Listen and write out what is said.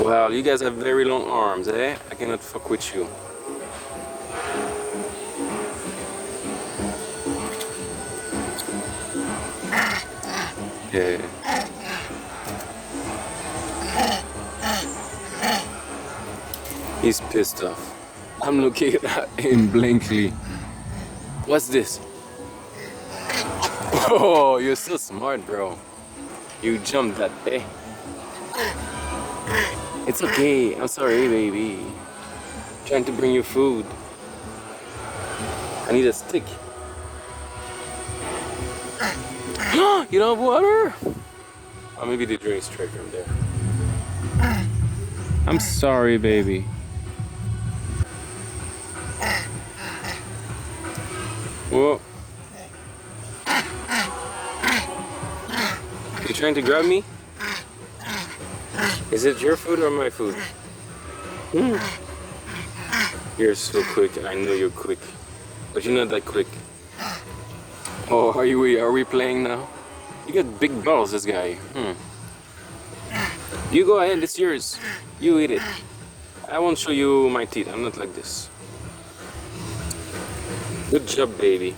Well, you guys have very long arms, eh? I cannot fuck with you. Yeah. He's pissed off. I'm looking at him blankly. What's this? Oh, you're so smart, bro. You jumped that, eh? It's okay. I'm sorry, baby. Trying to bring you food. I need a stick. You don't have water? Or maybe they drink straight from there. I'm sorry, baby. Whoa. You trying to grab me? Is it your food or my food? You're so quick. I know you're quick. But you're not that quick. Oh, are we playing now? You got big balls, this guy. You go ahead, it's yours. You eat it. I won't show you my teeth. I'm not like this. Good job, baby.